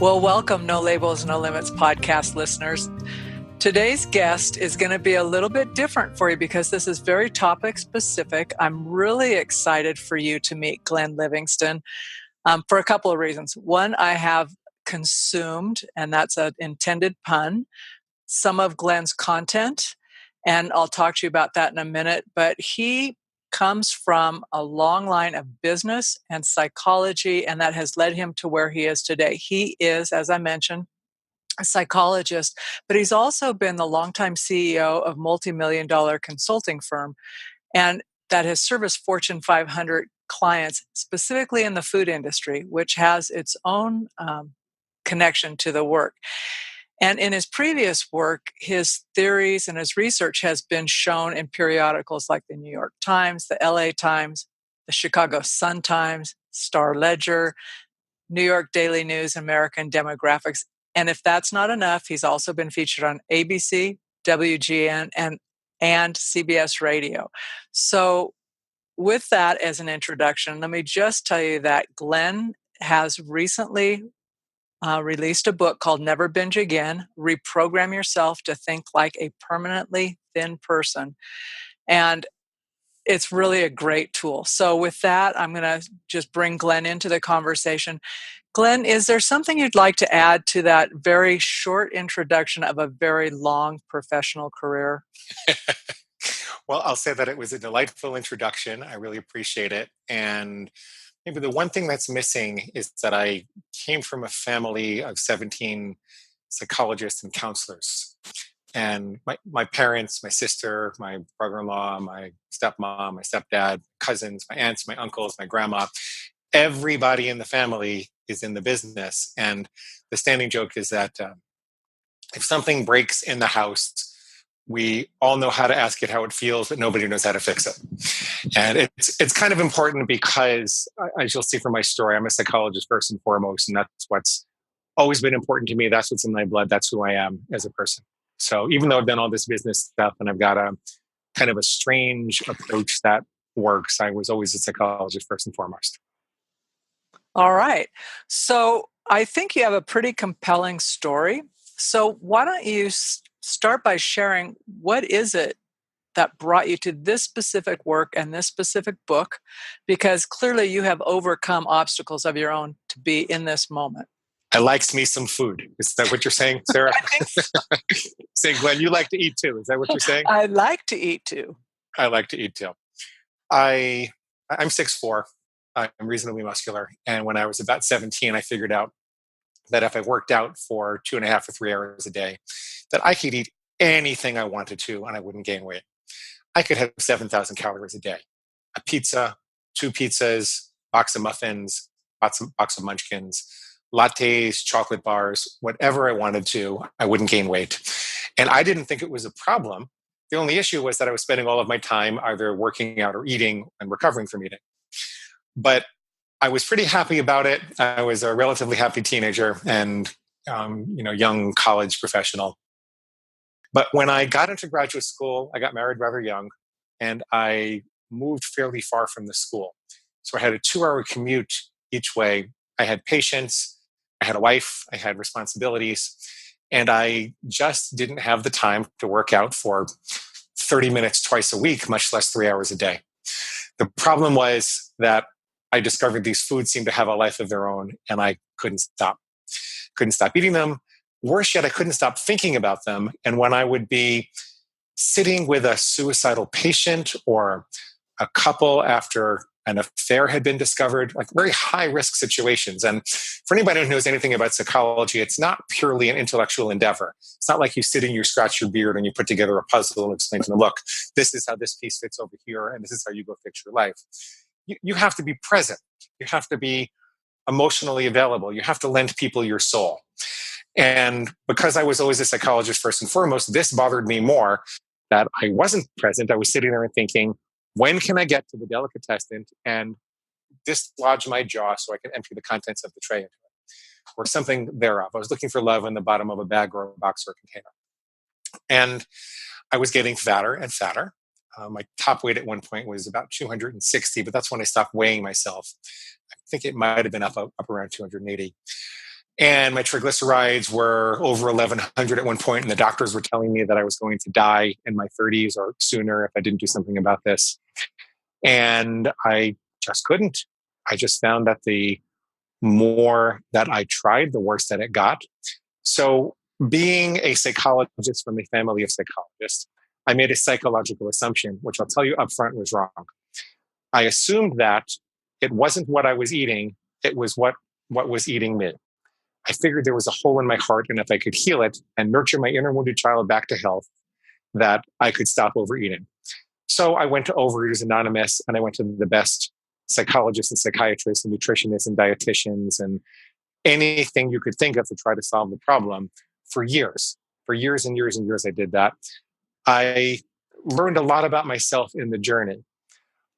Well, welcome, No Labels, No Limits podcast listeners. Today's guest is going to be a little bit different for you because this is very topic specific. I'm really excited for you to meet Glenn Livingston for a couple of reasons. One, I have consumed, and that's an intended pun, some of Glenn's content, and I'll talk to you about that in a minute. But he comes from a long line of business and psychology, and that has led him to where he is today. He is, as I mentioned, a psychologist, but he's also been the longtime CEO of multi-million-dollar consulting firm, and that has serviced Fortune 500 clients, specifically in the food industry, which has its own connection to the work. And in his previous work, his theories and his research has been shown in periodicals like the New York Times, the LA Times, the Chicago Sun-Times, Star Ledger, New York Daily News, American Demographics. And if that's not enough, he's also been featured on ABC, WGN, and CBS Radio. So with that as an introduction, let me just tell you that Glenn has recently released a book called Never Binge Again, Reprogram Yourself to Think Like a Permanently Thin Person. And it's really a great tool. So with that, I'm going to just bring Glenn into the conversation. Glenn, is there something you'd like to add to that very short introduction of a very long professional career? Well, I'll say that it was a delightful introduction. I really appreciate it. And maybe the one thing that's missing is that I came from a family of 17 psychologists and counselors. And my parents, my sister, my brother-in-law, my stepmom, my stepdad, cousins, my aunts, my uncles, my grandma, everybody in the family is in the business. And the standing joke is that if something breaks in the house, we all know how to ask it how it feels, but nobody knows how to fix it. And it's kind of important because, as you'll see from my story, I'm a psychologist first and foremost, and that's what's always been important to me. That's what's in my blood. That's who I am as a person. So even though I've done all this business stuff and I've got a kind of a strange approach that works, I was always a psychologist first and foremost. All right. So I think you have a pretty compelling story. So why don't you start by sharing what is it that brought you to this specific work and this specific book? Because clearly you have overcome obstacles of your own to be in this moment. I likes me some food. Is that what you're saying, Sarah? I think so. Saying, Glenn, you like to eat too. Is that what you're saying? I like to eat too. I like to eat too. I'm 6'4". I'm reasonably muscular. And when I was about 17, I figured out that if I worked out for 2.5 or 3 hours a day, that I could eat anything I wanted to and I wouldn't gain weight. I could have 7,000 calories a day. A pizza, 2 pizzas, box of muffins, box of munchkins, lattes, chocolate bars, whatever I wanted to, I wouldn't gain weight. And I didn't think it was a problem. The only issue was that I was spending all of my time either working out or eating and recovering from eating. But I was pretty happy about it. I was a relatively happy teenager and young college professional. But when I got into graduate school, I got married rather young, and I moved fairly far from the school. So I had a 2-hour commute each way. I had patients, I had a wife, I had responsibilities, and I just didn't have the time to work out for 30 minutes twice a week, much less 3 hours a day. The problem was that I discovered these foods seemed to have a life of their own, and I couldn't stop. Couldn't stop eating them. Worse yet, I couldn't stop thinking about them. And when I would be sitting with a suicidal patient or a couple after an affair had been discovered, like very high-risk situations. And for anybody who knows anything about psychology, it's not purely an intellectual endeavor. It's not like you sit and you scratch your beard and you put together a puzzle and explain to them, look, this is how this piece fits over here, and this is how you go fix your life. You have to be present. You have to be emotionally available. You have to lend people your soul. And because I was always a psychologist first and foremost, this bothered me more that I wasn't present. I was sitting there and thinking, when can I get to the delicatessen and dislodge my jaw so I can empty the contents of the tray into it? Or something thereof. I was looking for love in the bottom of a bag or a box or a container. And I was getting fatter and fatter. My top weight at one point was about 260, but that's when I stopped weighing myself. I think it might have been up around 280. And my triglycerides were over 1100 at one point, and the doctors were telling me that I was going to die in my 30s or sooner if I didn't do something about this. And I just couldn't. I just found that the more that I tried, the worse that it got. So, being a psychologist from a family of psychologists, I made a psychological assumption, which I'll tell you up front was wrong. I assumed that it wasn't what I was eating, it was what was eating me. I figured there was a hole in my heart, and if I could heal it and nurture my inner wounded child back to health, that I could stop overeating. So I went to Overeaters Anonymous, and I went to the best psychologists and psychiatrists and nutritionists and dietitians and anything you could think of to try to solve the problem for years. For years and years and years, I did that. I learned a lot about myself in the journey.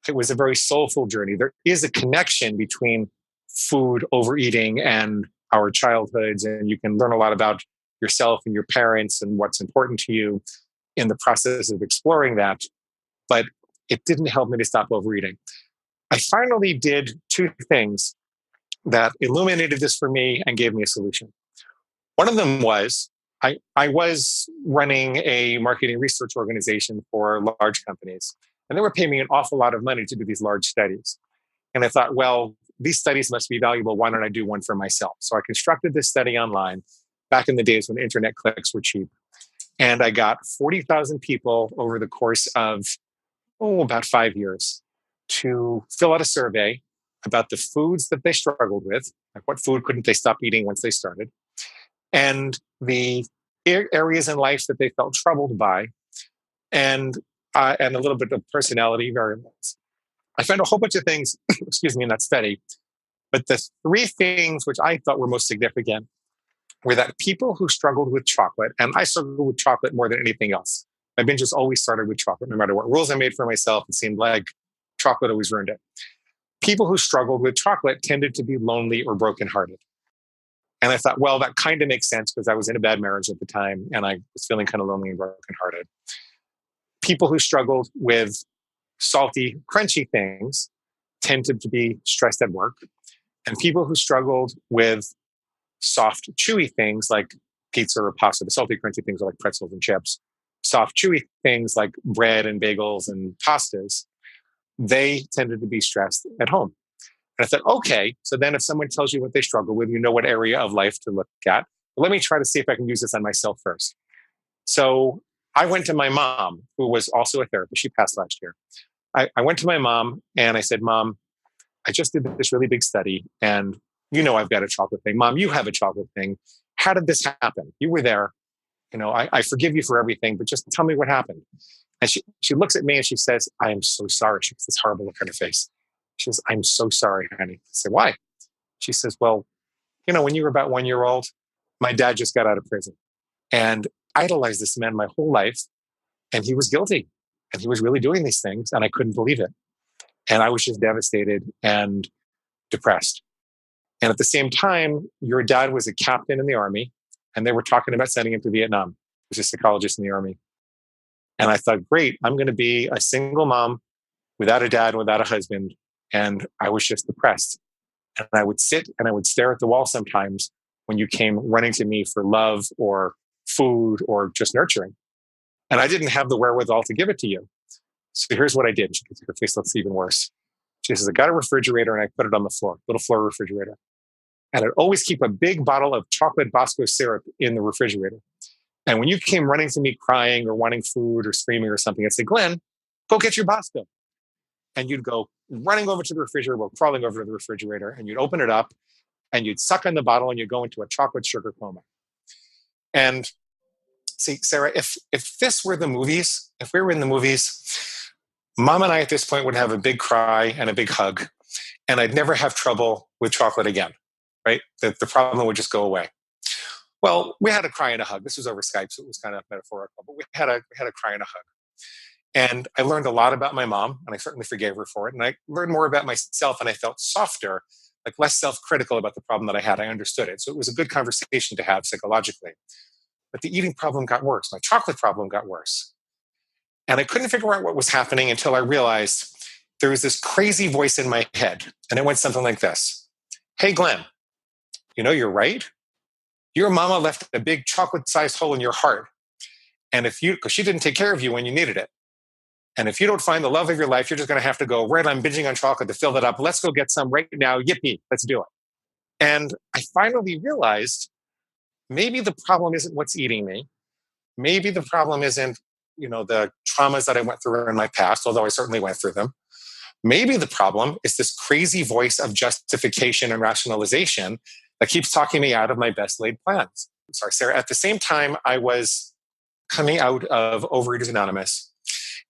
It was a very soulful journey. There is a connection between food, overeating, and our childhoods, and you can learn a lot about yourself and your parents and what's important to you in the process of exploring that. But it didn't help me to stop overeating. I finally did two things that illuminated this for me and gave me a solution. One of them was I was running a marketing research organization for large companies, and they were paying me an awful lot of money to do these large studies. And I thought, well, these studies must be valuable. Why don't I do one for myself? So I constructed this study online back in the days when internet clicks were cheap. And I got 40,000 people over the course of, about 5 years to fill out a survey about the foods that they struggled with, like what food couldn't they stop eating once they started, and the areas in life that they felt troubled by, and a little bit of personality variables. I found a whole bunch of things, excuse me, in that study. But the three things which I thought were most significant were that people who struggled with chocolate, and I struggled with chocolate more than anything else. My binges always started with chocolate. No matter what rules I made for myself, it seemed like chocolate always ruined it. People who struggled with chocolate tended to be lonely or brokenhearted. And I thought, well, that kind of makes sense because I was in a bad marriage at the time and I was feeling kind of lonely and brokenhearted. People who struggled with salty, crunchy things tended to be stressed at work. And people who struggled with soft, chewy things like pizza or pasta, the salty, crunchy things are like pretzels and chips, soft, chewy things like bread and bagels and pastas, they tended to be stressed at home. And I thought, okay, so then if someone tells you what they struggle with, you know what area of life to look at. But let me try to see if I can use this on myself first. So I went to my mom, who was also a therapist. She passed last year. I went to my mom and I said, Mom, I just did this really big study and you know I've got a chocolate thing. Mom, you have a chocolate thing. How did this happen? You were there. You know, I forgive you for everything, but just tell me what happened. And she looks at me and she says, I am so sorry. She has this horrible look on her face. She says, I'm so sorry, honey. I say, why? She says, well, you know, when you were about 1 year old, my dad just got out of prison and idolized this man my whole life. And he was guilty and he was really doing these things. And I couldn't believe it. And I was just devastated and depressed. And at the same time, your dad was a captain in the army and they were talking about sending him to Vietnam. He was a psychologist in the army. And I thought, great, I'm going to be a single mom without a dad, without a husband. And I was just depressed. And I would sit and I would stare at the wall sometimes when you came running to me for love or food or just nurturing. And I didn't have the wherewithal to give it to you. So here's what I did. She her face looks even worse. She says, I got a refrigerator and I put it on the floor, little floor refrigerator. And I'd always keep a big bottle of chocolate Bosco syrup in the refrigerator. And when you came running to me crying or wanting food or screaming or something, I'd say, Glenn, go get your Bosco. And you'd go running over to the refrigerator, well, crawling over to the refrigerator, and you'd open it up and you'd suck on the bottle and you'd go into a chocolate sugar coma. And see, Sarah, if this were the movies, if we were in the movies, Mom and I at this point would have a big cry and a big hug, and I'd never have trouble with chocolate again, right? The problem would just go away. Well, we had a cry and a hug. This was over Skype, so it was kind of metaphorical, but we had a cry and a hug. And I learned a lot about my mom, and I certainly forgave her for it. And I learned more about myself, and I felt softer, like less self-critical about the problem that I had. I understood it. So it was a good conversation to have psychologically. But the eating problem got worse. My chocolate problem got worse. And I couldn't figure out what was happening until I realized there was this crazy voice in my head. And it went something like this. Hey, Glenn, you know, you're right. Your mama left a big chocolate-sized hole in your heart. And because she didn't take care of you when you needed it. And if you don't find the love of your life, you're just going to have to go, right, I'm binging on chocolate to fill that up. Let's go get some right now. Yippee, let's do it. And I finally realized maybe the problem isn't what's eating me. Maybe the problem isn't, the traumas that I went through in my past, although I certainly went through them. Maybe the problem is this crazy voice of justification and rationalization that keeps talking me out of my best laid plans. Sorry, Sarah. At the same time, I was coming out of Overeaters Anonymous,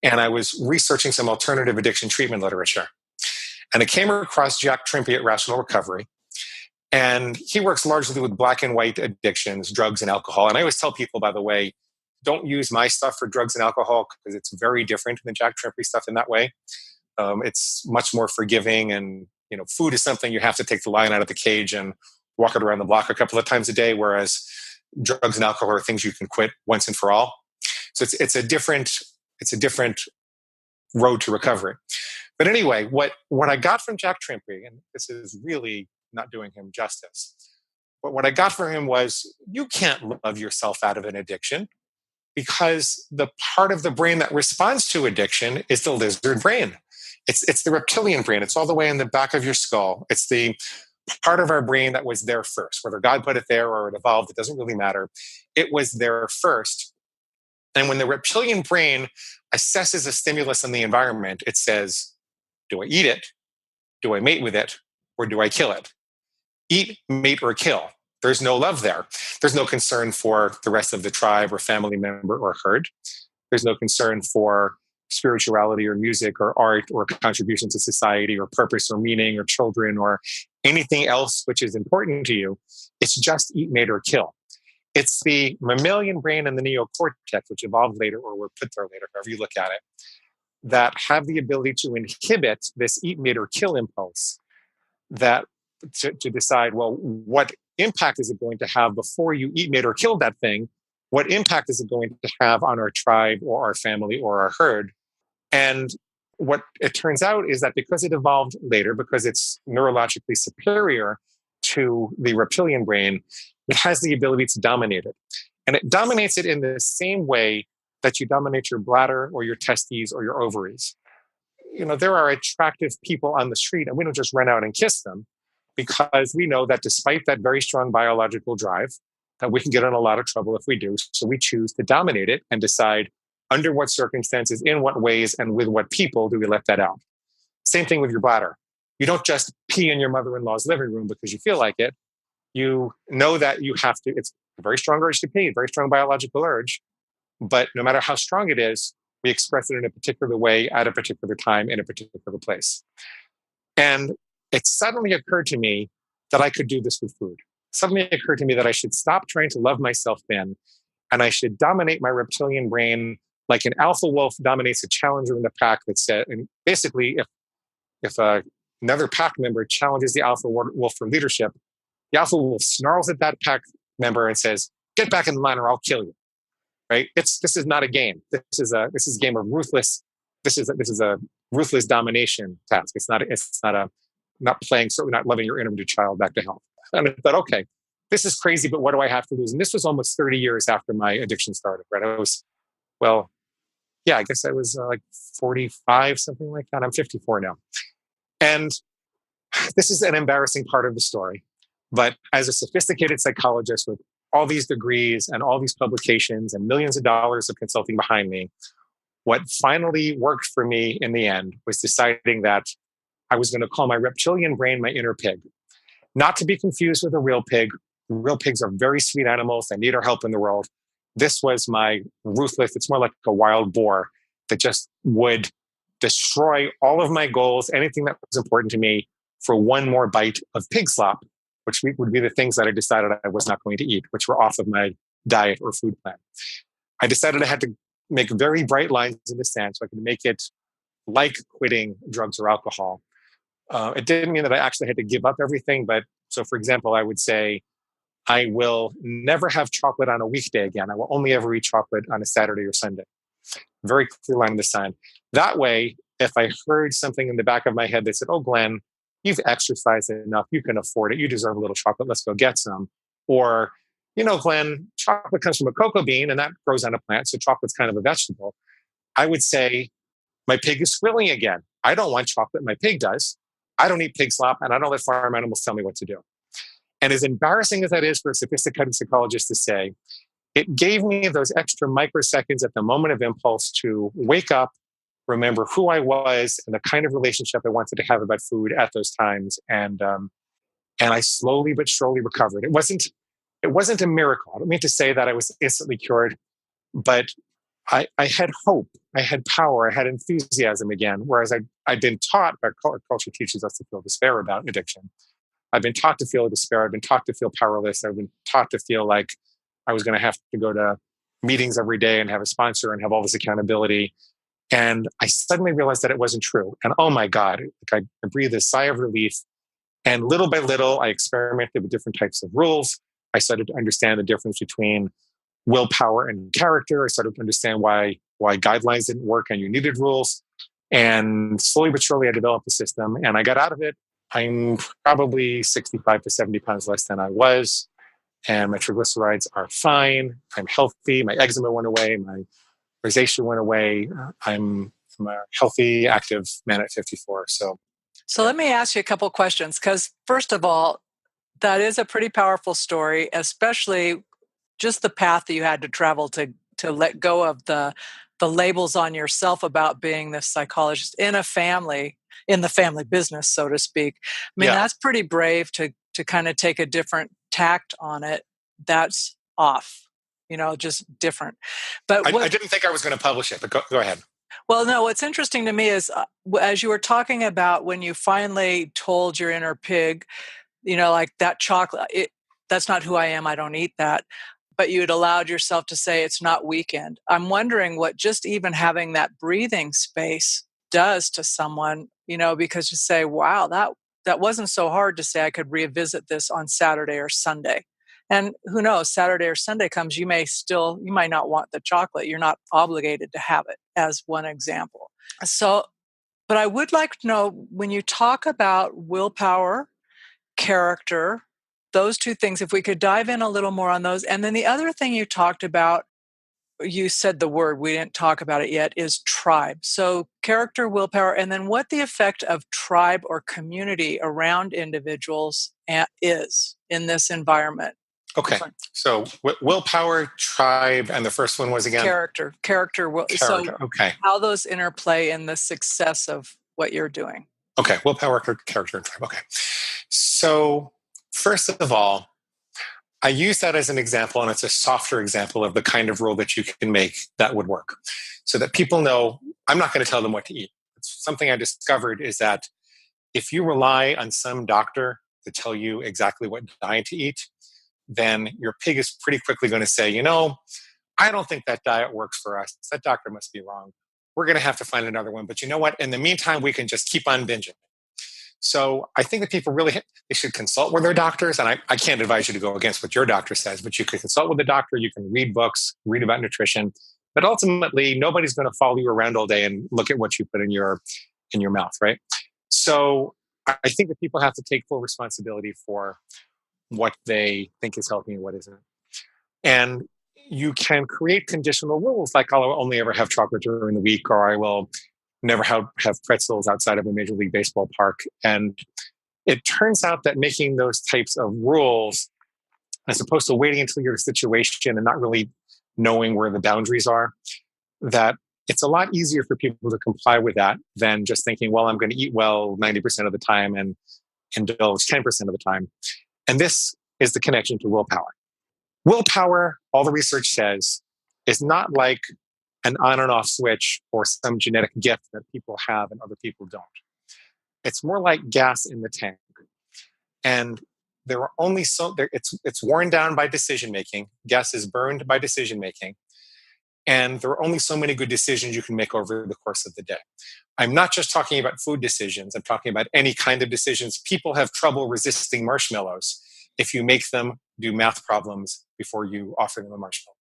and I was researching some alternative addiction treatment literature. And I came across Jack Trimpey at Rational Recovery. And he works largely with black and white addictions, drugs and alcohol. And I always tell people, by the way, don't use my stuff for drugs and alcohol because it's very different than Jack Trimpey stuff in that way. It's much more forgiving. And, food is something you have to take the lion out of the cage and walk it around the block a couple of times a day, whereas drugs and alcohol are things you can quit once and for all. So it's a different road to recovery. But anyway, what I got from Jack Trimpey, and this is really not doing him justice, but what I got from him was you can't love yourself out of an addiction because the part of the brain that responds to addiction is the lizard brain. It's the reptilian brain. It's all the way in the back of your skull. It's the part of our brain that was there first. Whether God put it there or it evolved, it doesn't really matter. It was there first. And when the reptilian brain assesses a stimulus in the environment, it says, do I eat it? Do I mate with it? Or do I kill it? Eat, mate, or kill. There's no love there. There's no concern for the rest of the tribe or family member or herd. There's no concern for spirituality or music or art or contribution to society or purpose or meaning or children or anything else which is important to you. It's just eat, mate, or kill. It's the mammalian brain and the neocortex, which evolved later or were put there later, however you look at it, that have the ability to inhibit this eat, mate, or kill impulse, that to decide, well, what impact is it going to have before you eat, mate, or kill that thing? What impact is it going to have on our tribe or our family or our herd? And what it turns out is that because it evolved later, because it's neurologically superior to the reptilian brain, it has the ability to dominate it. And it dominates it in the same way that you dominate your bladder or your testes or your ovaries. There are attractive people on the street and we don't just run out and kiss them because we know that despite that very strong biological drive, that we can get in a lot of trouble if we do. So we choose to dominate it and decide under what circumstances, in what ways, and with what people do we let that out. Same thing with your bladder. You don't just pee in your mother-in-law's living room because you feel like it. You know that you have to. It's a very strong urge to pee, a very strong biological urge. But no matter how strong it is, we express it in a particular way at a particular time in a particular place. And it suddenly occurred to me that I could do this with food. Suddenly it occurred to me that I should stop trying to love myself then, and I should dominate my reptilian brain like an alpha wolf dominates a challenger in the pack. That said, and basically, if another pack member challenges the alpha wolf for leadership, the alpha wolf snarls at that pack member and says, "Get back in line, or I'll kill you." Right? This is not a game. This is a game of ruthless. This is a ruthless domination task. It's not playing. Certainly not loving your inner child back to health. And I thought, okay, this is crazy, but what do I have to lose? And this was almost 30 years after my addiction started. Right? I guess I was like 45, something like that. I'm 54 now. And this is an embarrassing part of the story. But as a sophisticated psychologist with all these degrees and all these publications and millions of dollars of consulting behind me, what finally worked for me in the end was deciding that I was going to call my reptilian brain my inner pig. Not to be confused with a real pig. Real pigs are very sweet animals. They need our help in the world. This was my ruthless, it's more like a wild boar that just would destroy all of my goals, anything that was important to me, for one more bite of pig slop, which would be the things that I decided I was not going to eat, which were off of my diet or food plan. I decided I had to make very bright lines in the sand so I could make it like quitting drugs or alcohol. It didn't mean that I actually had to give up everything. But so, for example, I would say, I will never have chocolate on a weekday again. I will only ever eat chocolate on a Saturday or Sunday. Very clear line in the sand. That way, if I heard something in the back of my head that said, "Oh, Glenn, you've exercised enough. You can afford it. You deserve a little chocolate. Let's go get some." Or Glenn, chocolate comes from a cocoa bean and that grows on a plant. So chocolate's kind of a vegetable. I would say, my pig is squealing again. I don't want chocolate. My pig does. I don't eat pig slop and I don't let farm animals tell me what to do. And as embarrassing as that is for a sophisticated psychologist to say, it gave me those extra microseconds at the moment of impulse to wake up, remember who I was and the kind of relationship I wanted to have about food at those times. And I slowly but surely recovered. It wasn't a miracle. I don't mean to say that I was instantly cured, but I had hope, I had power, I had enthusiasm again. Whereas I'd been taught, our culture teaches us to feel despair about addiction. I've been taught to feel despair. I've been taught to feel powerless. I've been taught to feel like I was going to have to go to meetings every day and have a sponsor and have all this accountability. And I suddenly realized that it wasn't true. And oh my God, I breathed a sigh of relief. And little by little, I experimented with different types of rules. I started to understand the difference between willpower and character. I started to understand why guidelines didn't work and you needed rules. And slowly but surely, I developed a system and I got out of it. I'm probably 65 to 70 pounds less than I was. And my triglycerides are fine. I'm healthy. My eczema went away. My rosacea went away. I'm a healthy, active man at 54. So let me ask you a couple questions, because first of all, that is a pretty powerful story, especially just the path that you had to travel to let go of the labels on yourself about being this psychologist in the family business, so to speak. I mean, yeah, that's pretty brave to kind of take a different tact on it. That's off, just different. But I didn't think I was going to publish it, but go ahead. Well, no, what's interesting to me is as you were talking about when you finally told your inner pig, like that chocolate, that's not who I am. I don't eat that. But you had allowed yourself to say it's not weekend. I'm wondering what just even having that breathing space does to someone, because you say, wow, that wasn't so hard to say I could revisit this on Saturday or Sunday. And who knows, Saturday or Sunday comes, you might not want the chocolate. You're not obligated to have it, as one example. So, but I would like to know, when you talk about willpower, character, those two things, if we could dive in a little more on those. And then the other thing you talked about, you said the word, we didn't talk about it yet, is tribe. So character, willpower, and then what the effect of tribe or community around individuals is in this environment. Okay. So willpower, tribe, and the first one was again? Character. So okay. how those interplay in the success of what you're doing. Okay. Willpower, character, and tribe. Okay. So first of all, I use that as an example, and it's a softer example of the kind of rule that you can make that would work. So that people know I'm not going to tell them what to eat. It's something I discovered is that if you rely on some doctor to tell you exactly what diet to eat, then your pig is pretty quickly going to say, I don't think that diet works for us. That doctor must be wrong. We're going to have to find another one. But you know what? In the meantime, we can just keep on binging. So I think that people really, they should consult with their doctors. And I can't advise you to go against what your doctor says, but you can consult with the doctor. You can read books, read about nutrition. But ultimately, nobody's going to follow you around all day and look at what you put in your mouth, right? So I think that people have to take full responsibility for what they think is healthy and what isn't. And you can create conditional rules like I'll only ever have chocolate during the week, or I will never have pretzels outside of a Major League Baseball park. And it turns out that making those types of rules, as opposed to waiting until you're in a situation and not really knowing where the boundaries are, that it's a lot easier for people to comply with that than just thinking, well, I'm going to eat well 90% of the time and indulge 10% of the time. And this is the connection to willpower. Willpower, all the research says, is not like an on and off switch or some genetic gift that people have and other people don't. It's more like gas in the tank. And there are only it's worn down by decision making. Gas is burned by decision making. And there are only so many good decisions you can make over the course of the day. I'm not just talking about food decisions. I'm talking about any kind of decisions. People have trouble resisting marshmallows if you make them do math problems before you offer them a marshmallow.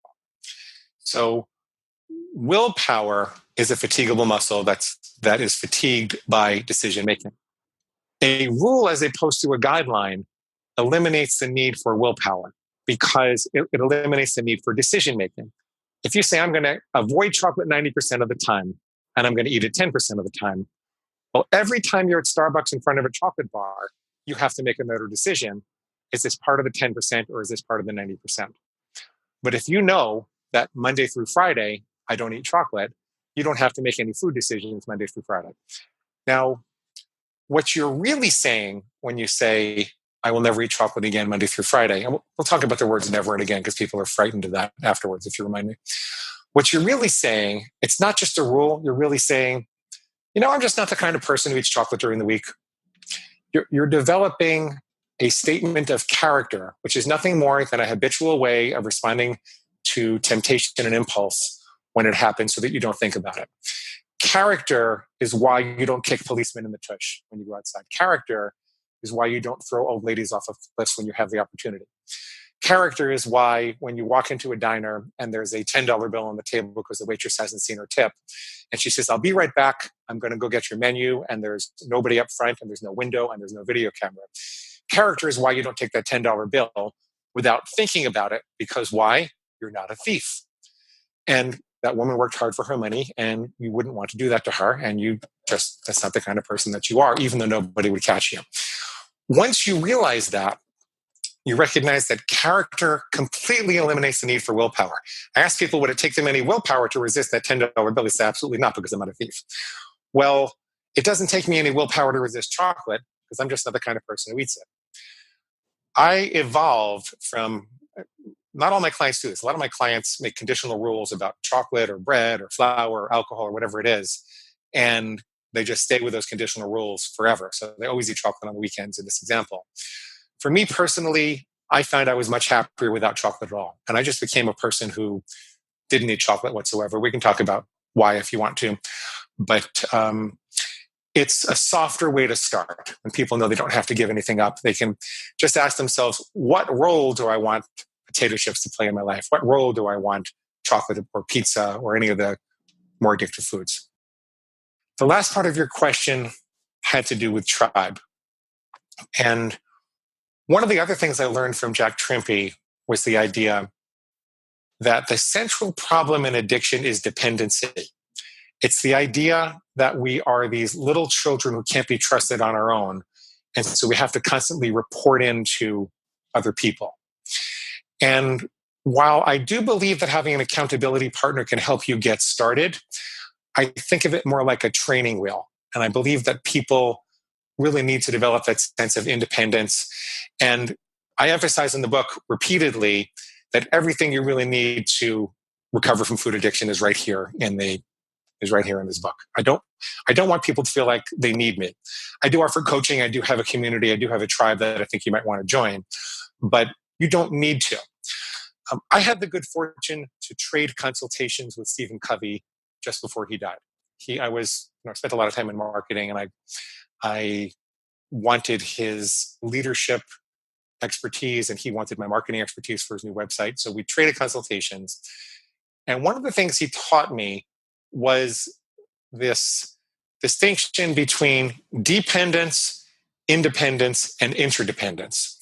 So willpower is a fatigable muscle that is fatigued by decision making. A rule as opposed to a guideline eliminates the need for willpower because it eliminates the need for decision making. If you say, I'm going to avoid chocolate 90% of the time, and I'm going to eat it 10% of the time, well, every time you're at Starbucks in front of a chocolate bar, you have to make another decision. Is this part of the 10% or is this part of the 90%? But if you know that Monday through Friday, I don't eat chocolate, you don't have to make any food decisions Monday through Friday. Now, what you're really saying when you say, I will never eat chocolate again Monday through Friday, and we'll talk about the words never and again because people are frightened of that afterwards, if you remind me. What you're really saying, it's not just a rule. You're really saying, I'm just not the kind of person who eats chocolate during the week. You're developing a statement of character, which is nothing more than a habitual way of responding to temptation and impulse when it happens so that you don't think about it. Character is why you don't kick policemen in the tush when you go outside. Character is why you don't throw old ladies off of cliffs when you have the opportunity. Character is why when you walk into a diner and there's a $10 bill on the table because the waitress hasn't seen her tip, and she says, I'll be right back. I'm going to go get your menu, and there's nobody up front, and there's no window, and there's no video camera. Character is why you don't take that $10 bill without thinking about it, because why? You're not a thief. And that woman worked hard for her money, and you wouldn't want to do that to her, and that's not the kind of person that you are, even though nobody would catch you. Once you realize that, you recognize that character completely eliminates the need for willpower. I ask people, would it take them any willpower to resist that $10 bill? They say, absolutely not, because I'm not a thief. Well, it doesn't take me any willpower to resist chocolate, because I'm just not the kind of person who eats it. I evolved from, not all my clients do this. A lot of my clients make conditional rules about chocolate or bread or flour or alcohol or whatever it is, and they just stay with those conditional rules forever. So they always eat chocolate on the weekends in this example. For me personally, I found I was much happier without chocolate at all. And I just became a person who didn't eat chocolate whatsoever. We can talk about why if you want to. But it's a softer way to start. When people know they don't have to give anything up, they can just ask themselves, what role do I want potato chips to play in my life? What role do I want chocolate or pizza or any of the more addictive foods? The last part of your question had to do with tribe. And one of the other things I learned from Jack Trimpey was the idea that the central problem in addiction is dependency. It's the idea that we are these little children who can't be trusted on our own. And so we have to constantly report into other people. And while I do believe that having an accountability partner can help you get started, I think of it more like a training wheel. And I believe that people really need to develop that sense of independence. And I emphasize in the book repeatedly that everything you really need to recover from food addiction is right here in this book. I don't want people to feel like they need me. I do offer coaching. I do have a community. I do have a tribe that I think you might want to join, but you don't need to. I had the good fortune to trade consultations with Stephen Covey just before he died. I spent a lot of time in marketing, and I wanted his leadership expertise, and he wanted my marketing expertise for his new website. So we traded consultations. And one of the things he taught me was this distinction between dependence, independence, and interdependence.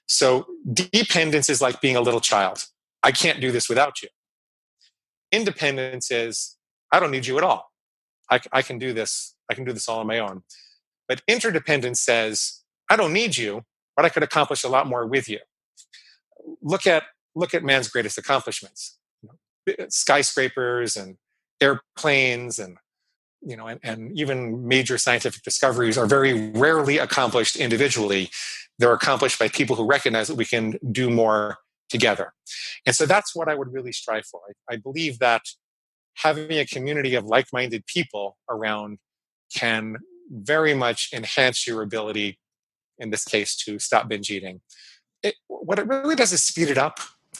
So dependence is like being a little child. I can't do this without you. Independence is, I don't need you at all. I can do this. I can do this all on my own. But interdependence says, I don't need you, but I could accomplish a lot more with you. Look at man's greatest accomplishments. Skyscrapers and airplanes and even major scientific discoveries are very rarely accomplished individually. They're accomplished by people who recognize that we can do more together. And so that's what I would really strive for. I believe that having a community of like-minded people around can very much enhance your ability, in this case, to stop binge eating. What it really does is speed it up,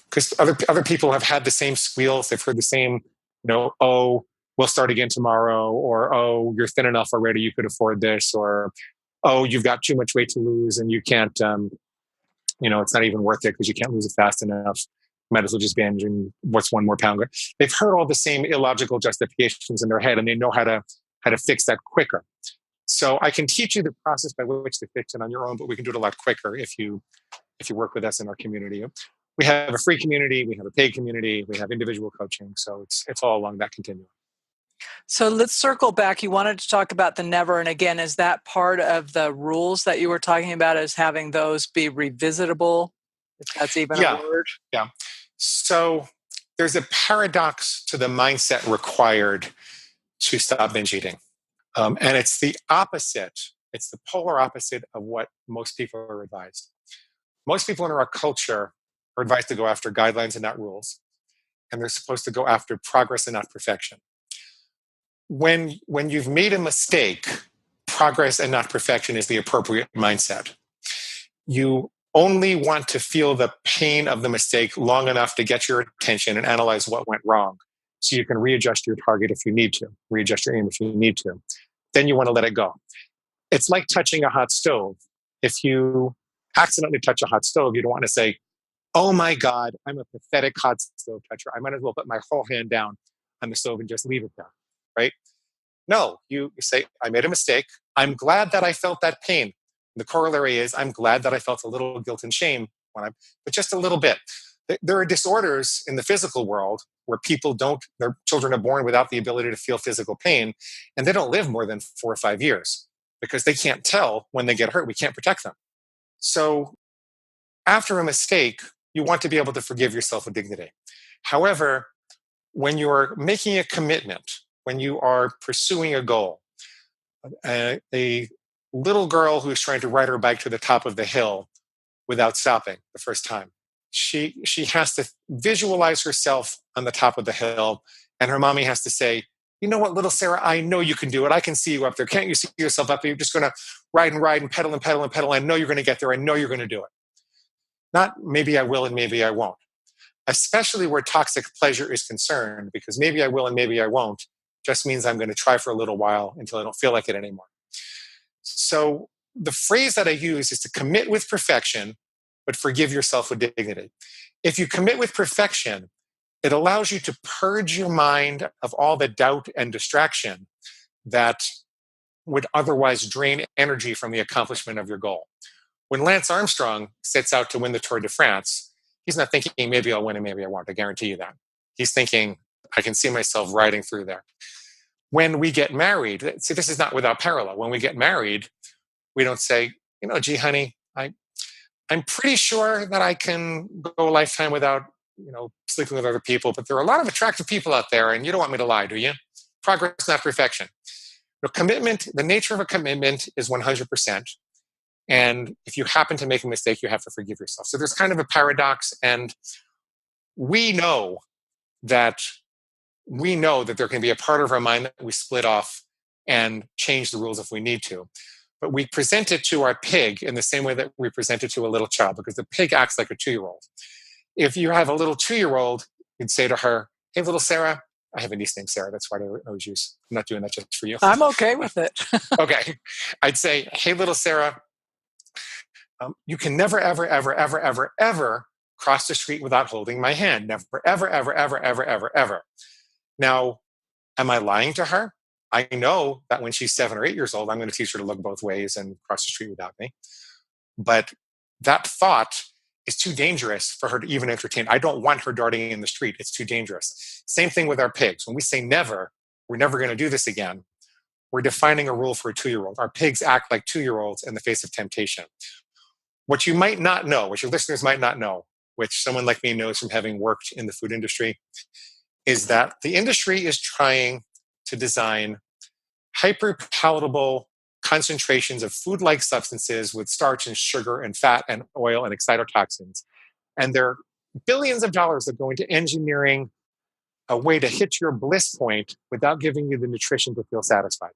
because other people have had the same squeals. They've heard the same, oh, we'll start again tomorrow, or, oh, you're thin enough already, you could afford this, or, oh, you've got too much weight to lose and you can't, it's not even worth it because you can't lose it fast enough. Might as well just binge, and what's one more pound? They've heard all the same illogical justifications in their head, and they know how to fix that quicker. So I can teach you the process by which to fix it on your own, but we can do it a lot quicker if you work with us in our community. We have a free community, we have a paid community, we have individual coaching. So it's all along that continuum. So let's circle back. You wanted to talk about the never. And again, is that part of the rules that you were talking about, is having those be revisitable? If that's even a Yeah. word. Yeah. So there's a paradox to the mindset required to stop binge eating. And it's the opposite. It's the polar opposite of what most people are advised. Most people in our culture are advised to go after guidelines and not rules. And they're supposed to go after progress and not perfection. When you've made a mistake, progress and not perfection is the appropriate mindset. You only want to feel the pain of the mistake long enough to get your attention and analyze what went wrong, so you can readjust your target if you need to, readjust your aim if you need to. Then you want to let it go. It's like touching a hot stove. If you accidentally touch a hot stove, you don't want to say, oh my God, I'm a pathetic hot stove toucher. I might as well put my whole hand down on the stove and just leave it there, right? No, you say, I made a mistake. I'm glad that I felt that pain. The corollary is, I'm glad that I felt a little guilt and shame but just a little bit. There are disorders in the physical world where their children are born without the ability to feel physical pain, and they don't live more than 4 or 5 years because they can't tell when they get hurt. We can't protect them. So after a mistake, you want to be able to forgive yourself with dignity. However, when you're making a commitment, when you are pursuing a goal, a little girl who's trying to ride her bike to the top of the hill without stopping the first time, she has to visualize herself on the top of the hill, and her mommy has to say, you know what, little Sarah, I know you can do it. I can see you up there. Can't you see yourself up there? You're just going to ride and ride and pedal and pedal and pedal. I know you're going to get there. I know you're going to do it. Not maybe I will and maybe I won't. Especially where toxic pleasure is concerned, because maybe I will and maybe I won't just means I'm going to try for a little while until I don't feel like it anymore. So the phrase that I use is to commit with perfection, but forgive yourself with dignity. If you commit with perfection, it allows you to purge your mind of all the doubt and distraction that would otherwise drain energy from the accomplishment of your goal. When Lance Armstrong sets out to win the Tour de France, he's not thinking, maybe I'll win and maybe I won't. I guarantee you that. He's thinking, I can see myself riding through there. When we get married, see, this is not without parallel. When we get married, we don't say, gee, honey, I'm pretty sure that I can go a lifetime without, sleeping with other people, but there are a lot of attractive people out there, and you don't want me to lie, do you? Progress, not perfection. Commitment, the nature of a commitment is 100%. And if you happen to make a mistake, you have to forgive yourself. So there's kind of a paradox, and we know that there can be a part of our mind that we split off and change the rules if we need to. But we present it to our pig in the same way that we present it to a little child, because the pig acts like a 2-year-old. If you have a little 2-year-old, you'd say to her, hey, little Sarah, I have a niece named Sarah. That's why I always use. I'm not doing that just for you. I'm okay with it. Okay. I'd say, hey, little Sarah, you can never, ever, ever, ever, ever, ever cross the street without holding my hand. Never, ever, ever, ever, ever, ever, ever. Now, am I lying to her? I know that when she's 7 or 8 years old, I'm going to teach her to look both ways and cross the street without me. But that thought is too dangerous for her to even entertain. I don't want her darting in the street. It's too dangerous. Same thing with our pigs. When we say never, we're never going to do this again. We're defining a rule for a 2-year-old. Our pigs act like 2-year-olds in the face of temptation. What you might not know, what your listeners might not know, which someone like me knows from having worked in the food industry, is that the industry is trying to design hyper-palatable concentrations of food-like substances with starch and sugar and fat and oil and excitotoxins. And there are billions of dollars that go into engineering a way to hit your bliss point without giving you the nutrition to feel satisfied.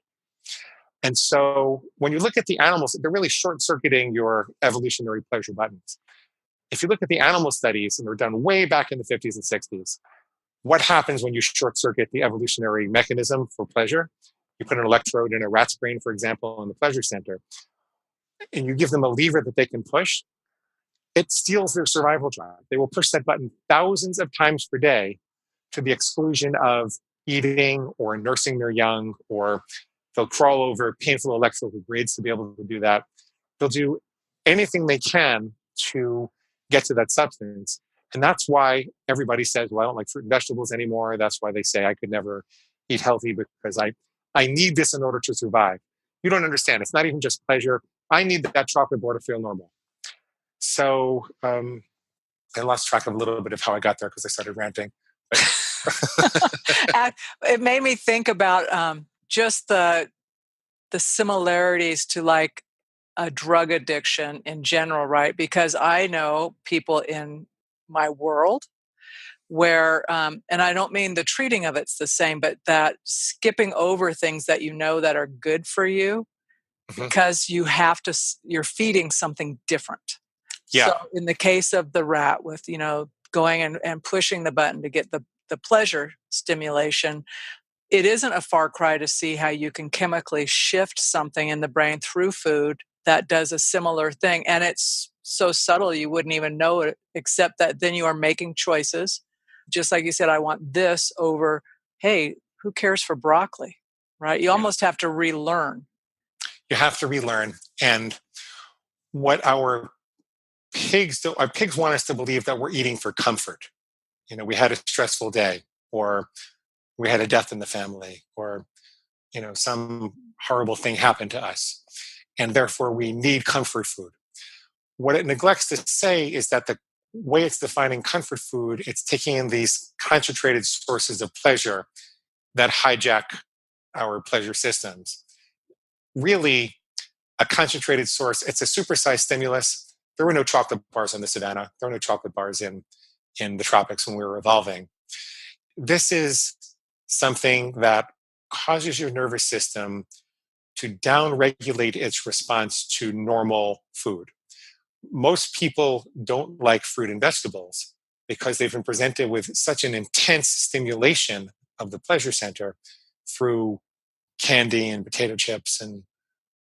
And so when you look at the animals, they're really short-circuiting your evolutionary pleasure buttons. If you look at the animal studies, and they're done way back in the 50s and 60s, what happens when you short-circuit the evolutionary mechanism for pleasure? You put an electrode in a rat's brain, for example, in the pleasure center, and you give them a lever that they can push. It steals their survival drive. They will push that button thousands of times per day to the exclusion of eating or nursing their young, or they'll crawl over painful electrical grids to be able to do that. They'll do anything they can to get to that substance. And that's why everybody says, well, I don't like fruit and vegetables anymore. That's why they say I could never eat healthy because I need this in order to survive. You don't understand. It's not even just pleasure. I need that chocolate bar to feel normal. So I lost track of a little bit of how I got there because I started ranting. It made me think about just the similarities to like a drug addiction in general, right? Because I know people in my world where, and I don't mean the treating of it's the same, but that skipping over things that you know that are good for you Mhm. because you have to, you're feeding something different. So Yeah, in the case of the rat with, going and pushing the button to get the pleasure stimulation, it isn't a far cry to see how you can chemically shift something in the brain through food that does a similar thing. And it's so subtle you wouldn't even know it, except that then you are making choices. Just like you said, I want this over, hey, who cares for broccoli? Right? You yeah. almost have to relearn. You have to relearn. And what our pigs want us to believe that we're eating for comfort. We had a stressful day, or we had a death in the family, or some horrible thing happened to us, and therefore we need comfort food. What it neglects to say is that the way it's defining comfort food, it's taking in these concentrated sources of pleasure that hijack our pleasure systems. Really, a concentrated source, it's a supersized stimulus. There were no chocolate bars in the savannah. There were no chocolate bars in the tropics when we were evolving. This is something that causes your nervous system to downregulate its response to normal food. Most people don't like fruit and vegetables because they've been presented with such an intense stimulation of the pleasure center through candy and potato chips and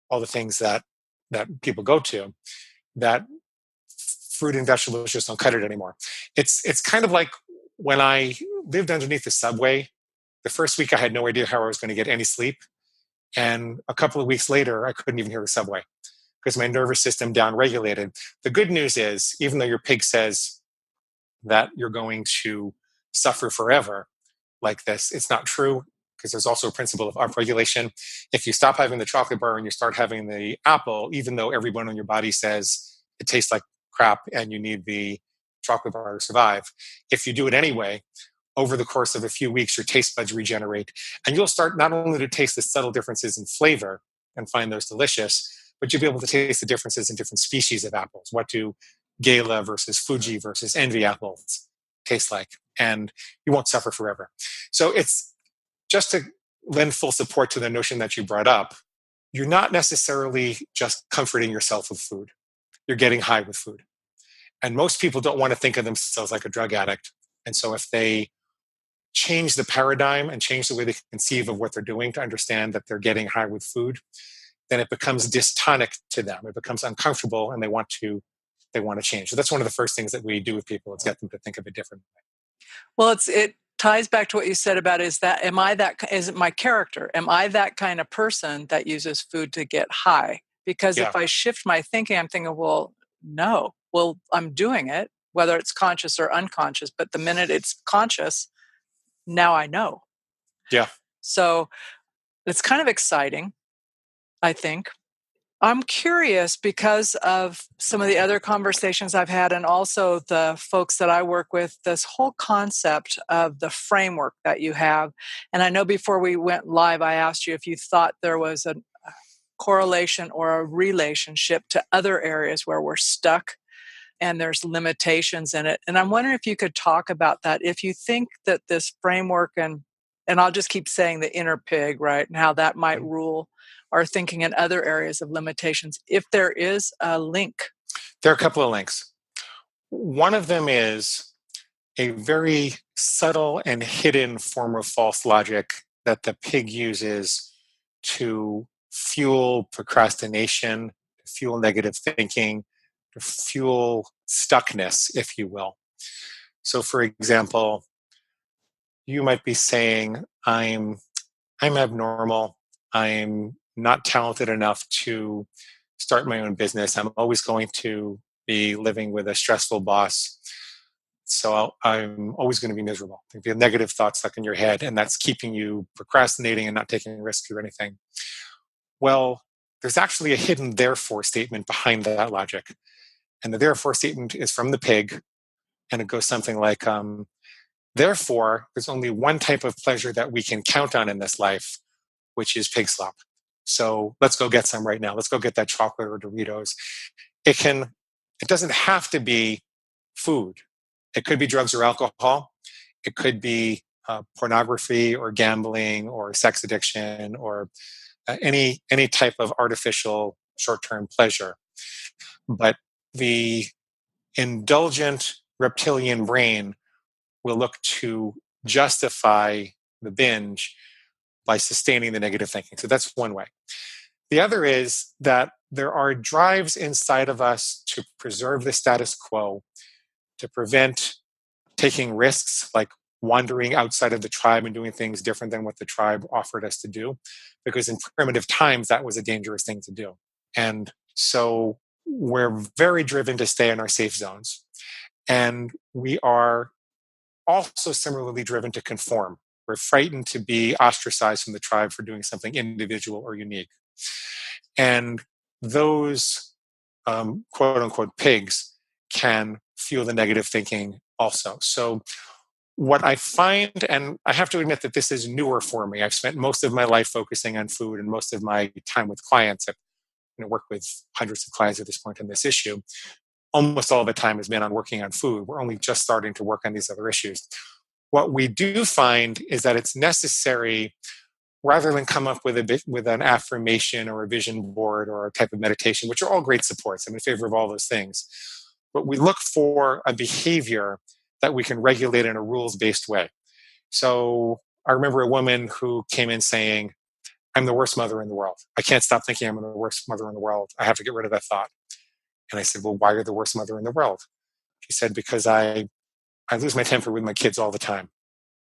all the things that people go to, that fruit and vegetables just don't cut it anymore. It's kind of like when I lived underneath the subway. The first week I had no idea how I was going to get any sleep, and a couple of weeks later I couldn't even hear the subway because my nervous system downregulated. The good news is, even though your pig says that you're going to suffer forever like this, it's not true, because there's also a principle of upregulation. If you stop having the chocolate bar and you start having the apple, even though everyone in your body says it tastes like crap and you need the chocolate bar to survive, if you do it anyway, over the course of a few weeks, your taste buds regenerate. And you'll start not only to taste the subtle differences in flavor and find those delicious, but you'll be able to taste the differences in different species of apples. What do Gala versus Fuji versus Envy apples taste like? And you won't suffer forever. So it's just to lend full support to the notion that you brought up. You're not necessarily just comforting yourself with food. You're getting high with food. And most people don't want to think of themselves like a drug addict. And so if they change the paradigm and change the way they conceive of what they're doing to understand that they're getting high with food, then it becomes dystonic to them. It becomes uncomfortable, and they want to change. So that's one of the first things that we do with people, is get them to think of it differently. Well, it ties back to what you said about is it my character? Am I that kind of person that uses food to get high? Because Yeah, if I shift my thinking, I'm thinking, well, no. Well, I'm doing it, whether it's conscious or unconscious, but the minute it's conscious, now I know. yeah. So it's kind of exciting, I think. I'm curious because of some of the other conversations I've had and also the folks that I work with, this whole concept of the framework that you have. And I know before we went live, I asked you if you thought there was a correlation or a relationship to other areas where we're stuck and there's limitations in it. And I'm wondering if you could talk about that. If you think that this framework and I'll just keep saying the inner pig, right? And how that might rule our thinking in other areas of limitations, if there is a link. There are a couple of links. One of them is a very subtle and hidden form of false logic that the pig uses to fuel procrastination, to fuel negative thinking, to fuel stuckness, if you will. So, for example, you might be saying, I'm abnormal. I'm not talented enough to start my own business. I'm always going to be living with a stressful boss. So I'm always going to be miserable. There'll be a negative thought stuck in your head, and that's keeping you procrastinating and not taking risks or anything. Well, there's actually a hidden therefore statement behind that logic. And the therefore statement is from the pig, and it goes something like, therefore, there's only one type of pleasure that we can count on in this life, which is pig slop. So let's go get some right now. Let's go get that chocolate or Doritos. It doesn't have to be food. It could be drugs or alcohol. It could be pornography or gambling or sex addiction or any type of artificial short-term pleasure. But the indulgent reptilian brain will look to justify the binge by sustaining the negative thinking. So that's one way. The other is that there are drives inside of us to preserve the status quo, to prevent taking risks like wandering outside of the tribe and doing things different than what the tribe offered us to do. Because in primitive times, that was a dangerous thing to do. And so we're very driven to stay in our safe zones. And we are also similarly driven to conform. We're frightened to be ostracized from the tribe for doing something individual or unique. And those quote unquote pigs can fuel the negative thinking also. So what I find, and I have to admit that this is newer for me. I've spent most of my life focusing on food and most of my time with clients. I've worked with hundreds of clients at this point on this issue. Almost all the time has been on working on food. We're only just starting to work on these other issues. What we do find is that it's necessary, rather than come up with an affirmation or a vision board or a type of meditation, which are all great supports. I'm in favor of all those things. But we look for a behavior that we can regulate in a rules-based way. So I remember a woman who came in saying, I'm the worst mother in the world. I can't stop thinking I'm the worst mother in the world. I have to get rid of that thought. And I said, well, why are you the worst mother in the world? She said, because I lose my temper with my kids all the time.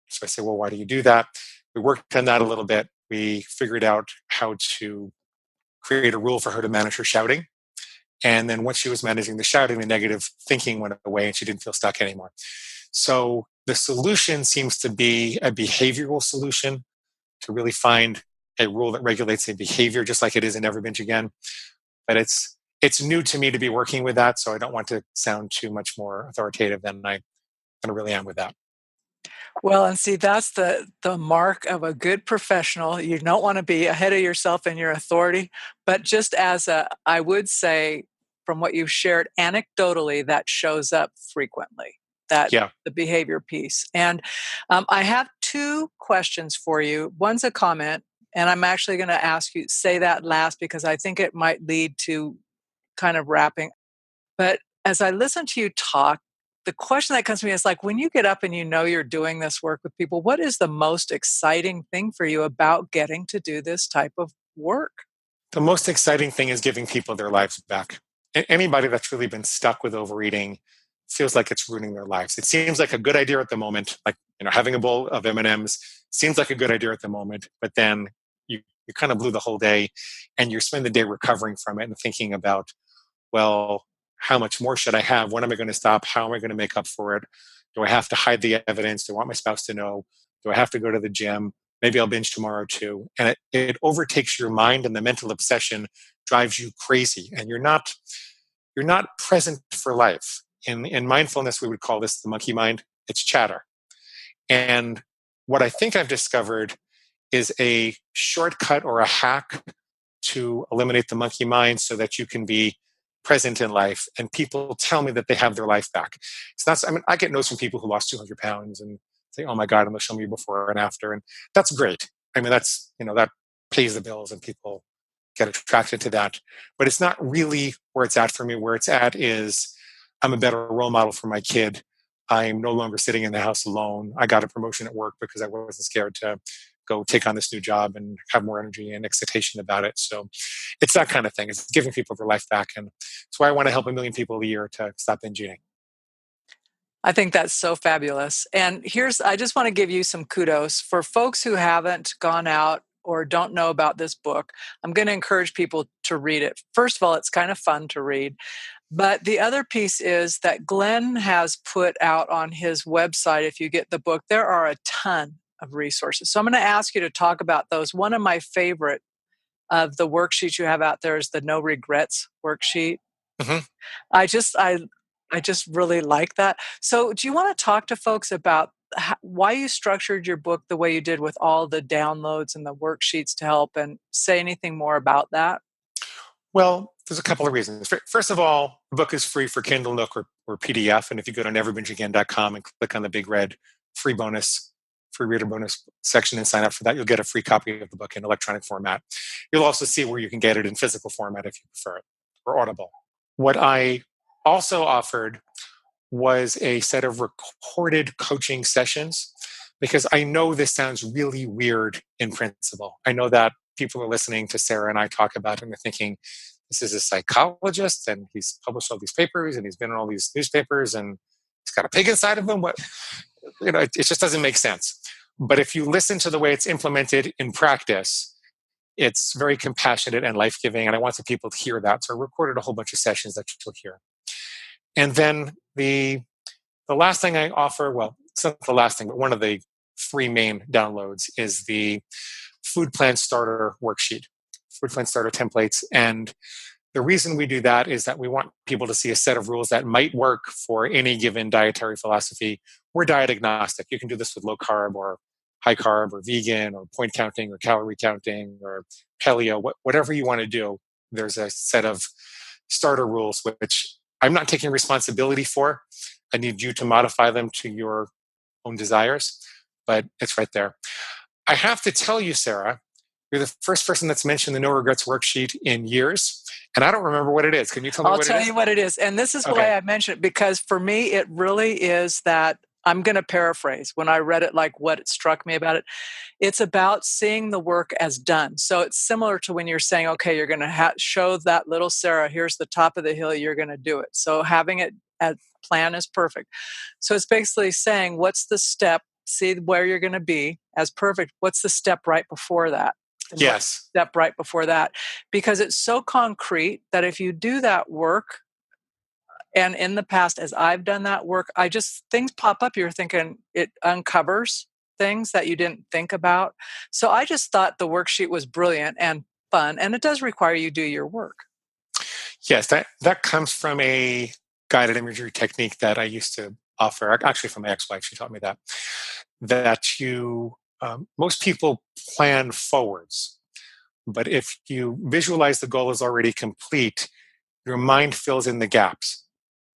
So I said, well, why do you do that? We worked on that a little bit. We figured out how to create a rule for her to manage her shouting. And then once she was managing the shouting, the negative thinking went away and she didn't feel stuck anymore. So the solution seems to be a behavioral solution, to really find a rule that regulates a behavior, just like it is in Never Binge Again. But it's new to me to be working with that, so I don't want to sound too much more authoritative than I really am with that. Well, and see, that's the mark of a good professional. You don't want to be ahead of yourself in your authority, but just I would say, from what you've shared anecdotally, that shows up frequently, that Yeah. the behavior piece. And I have two questions for you. One's a comment, and I'm actually going to ask you, say that last, because I think it might lead to kind of wrapping. But as I listen to you talk, the question that comes to me is like, when you get up and you know you're doing this work with people, what is the most exciting thing for you about getting to do this type of work? The most exciting thing is giving people their lives back. Anybody that's really been stuck with overeating feels like it's ruining their lives. It seems like a good idea at the moment, like having a bowl of M&Ms seems like a good idea at the moment, but then you kind of blew the whole day, and you spend the day recovering from it and thinking about, well, how much more should I have? When am I going to stop? How am I going to make up for it? Do I have to hide the evidence? Do I want my spouse to know? Do I have to go to the gym? Maybe I'll binge tomorrow too. And it overtakes your mind, and the mental obsession drives you crazy. And you're not present for life. In mindfulness, we would call this the monkey mind. It's chatter. And what I think I've discovered is a shortcut or a hack to eliminate the monkey mind so that you can be present in life. And people tell me that they have their life back. It's not, I get notes from people who lost 200 pounds and say, oh my God, and they'll show me before and after. And that's great. I mean, that's, that pays the bills and people get attracted to that. But it's not really where it's at for me. Where it's at is I'm a better role model for my kid. I'm no longer sitting in the house alone. I got a promotion at work because I wasn't scared to go take on this new job and have more energy and excitation about it. So it's that kind of thing. It's giving people their life back. And that's why I want to help 1 million people a year to stop binge eating. I think that's so fabulous. And I just want to give you some kudos for folks who haven't gone out or don't know about this book, I'm going to encourage people to read it. First of all, it's kind of fun to read. But the other piece is that Glenn has put out on his website, if you get the book, there are a ton of resources. So I'm going to ask you to talk about those. One of my favorite of the worksheets you have out there is the no regrets worksheet. Hmm. I just I I just really like that. So do you want to talk to folks about why you structured your book the way you did with all the downloads and the worksheets to help, and say anything more about that? Well, there's a couple of reasons. First of all, the book is free for Kindle, Nook, or PDF. And if you go to neverbingeagain.com and click on the big red free bonus, free reader bonus section and sign up for that, you'll get a free copy of the book in electronic format. You'll also see where you can get it in physical format if you prefer it, or Audible. What I also offered was a set of recorded coaching sessions, because I know this sounds really weird in principle. I know that people are listening to Sarah and I talk about it and they're thinking, this is a psychologist and he's published all these papers and he's been in all these newspapers and he's got a pig inside of him. What, it just doesn't make sense. But if you listen to the way it's implemented in practice, it's very compassionate and life-giving. And I wanted people to hear that. So I recorded a whole bunch of sessions that you'll hear. And then the last thing I offer, well, it's not the last thing, but one of the three main downloads is the food plan starter worksheet, food plan starter templates. And the reason we do that is that we want people to see a set of rules that might work for any given dietary philosophy. We're diet agnostic. You can do this with low carb or high carb or vegan or point counting or calorie counting or paleo, whatever you want to do. There's a set of starter rules which I'm not taking responsibility for. I need you to modify them to your own desires, but it's right there. I have to tell you, Sarah, you're the first person that's mentioned the no regrets worksheet in years, and I don't remember what it is. Can you tell me I'll what it tell is? you what it is. And this is Okay. why I mentioned it, because for me, it really is that I'm going to paraphrase when I read it, like what it struck me about it. It's about seeing the work as done. So it's similar to when you're saying, okay, you're going to show that little Sarah, here's the top of the hill, you're going to do it. So having it as plan is perfect. So it's basically saying, what's the step? See where you're going to be as perfect. What's the step right before that? And what's Yes. the step right before that? Because it's so concrete that if you do that work, and in the past, as I've done that work, things pop up. You're thinking it uncovers things that you didn't think about. So I just thought the worksheet was brilliant and fun, and it does require you do your work. Yes, that comes from a guided imagery technique that I used to offer, actually from my ex-wife. She taught me that most people plan forwards. But if you visualize the goal is already complete, your mind fills in the gaps.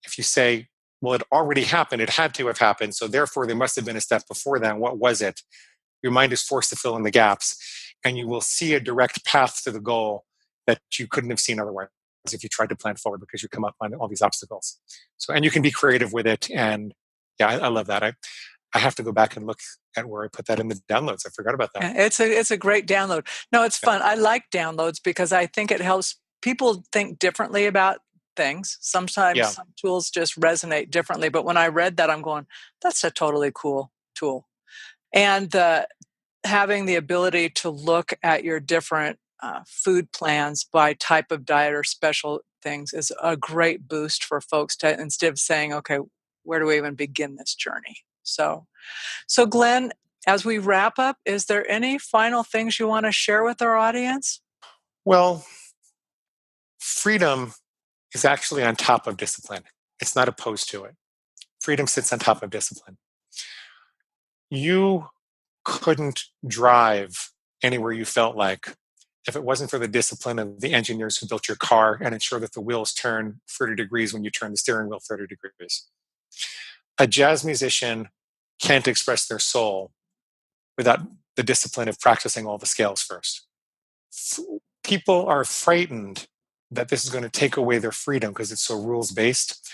If you say, well, it already happened, it had to have happened, so therefore there must have been a step before then, what was it? Your mind is forced to fill in the gaps, and you will see a direct path to the goal that you couldn't have seen otherwise if you tried to plan forward, because you come up on all these obstacles. So, and you can be creative with it. And yeah, I love that. I have to go back and look at where I put that in the downloads. I forgot about that. Yeah, it's a great download. No, it's Yeah. fun. I like downloads because I think it helps people think differently about things. Sometimes Yeah. some tools just resonate differently. But when I read that, I'm going, that's a totally cool tool. And having the ability to look at your different food plans by type of diet or special things is a great boost for folks to, instead of saying, okay, where do we even begin this journey? So Glenn, as we wrap up, is there any final things you want to share with our audience? Well, freedom is actually on top of discipline. It's not opposed to it. Freedom sits on top of discipline. You couldn't drive anywhere you felt like if it wasn't for the discipline of the engineers who built your car and ensure that the wheels turn 30 degrees when you turn the steering wheel 30 degrees. A jazz musician can't express their soul without the discipline of practicing all the scales first. People are frightened that this is going to take away their freedom because it's so rules based.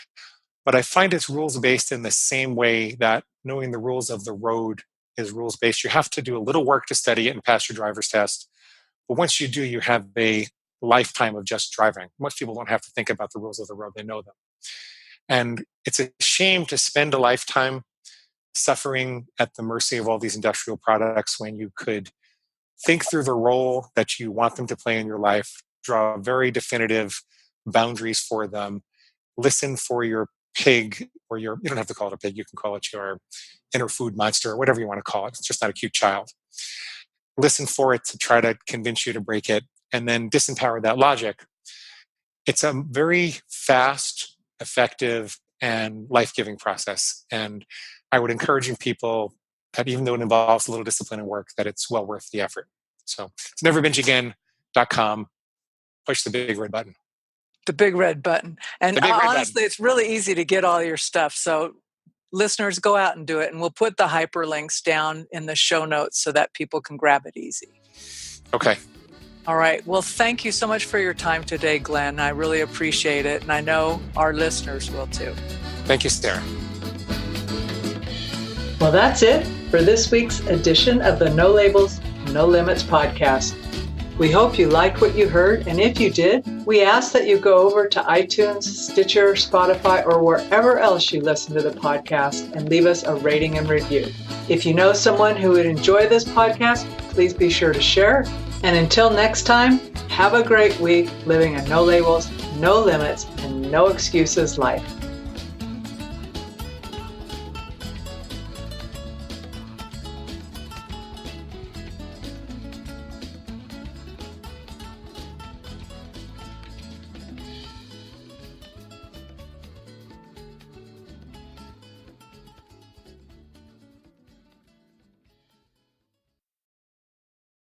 But I find it's rules based in the same way that knowing the rules of the road is rules based. You have to do a little work to study it and pass your driver's test. But once you do, you have a lifetime of just driving. Most people don't have to think about the rules of the road, they know them. And it's a shame to spend a lifetime suffering at the mercy of all these industrial products when you could think through the role that you want them to play in your life, draw very definitive boundaries for them, listen for your pig or you don't have to call it a pig, you can call it your inner food monster or whatever you want to call it. It's just not a cute child. Listen for it to try to convince you to break it, and then disempower that logic. It's a very fast, effective, and life-giving process. And I would encourage people that even though it involves a little discipline and work, that it's well worth the effort. So it's neverbingeagain.com. Push the big red button. The big red button. And honestly, it's really easy to get all your stuff. So listeners, go out and do it. And we'll put the hyperlinks down in the show notes so that people can grab it easy. Okay. All right. Well, thank you so much for your time today, Glenn. I really appreciate it. And I know our listeners will too. Thank you, Sarah. Well, that's it for this week's edition of the No Labels, No Limits podcast. We hope you liked what you heard, and if you did, we ask that you go over to iTunes, Stitcher, Spotify, or wherever else you listen to the podcast and leave us a rating and review. If you know someone who would enjoy this podcast, please be sure to share. And until next time, have a great week living a no labels, no limits, and no excuses life.